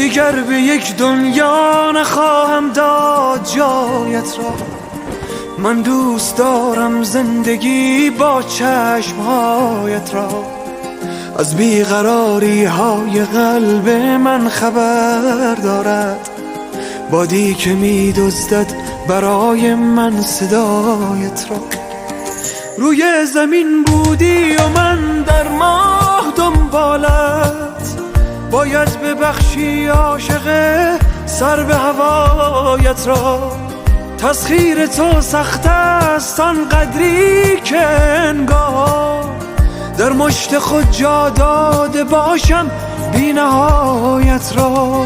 دیگر به یک دنیا نخواهم داد جایت را. من دوست دارم زندگی با چشمهایت را. از بیقراری های قلب من خبر دارد بادی که می دزدد برای من صدایت را. روی زمین بودی و من در ماه دنبالت، باید ببخشی عاشق سر به هوایت را. تسخیر تو سخت است آن قدری که انگار در مشت خود جا داده باشم بی نهایت را.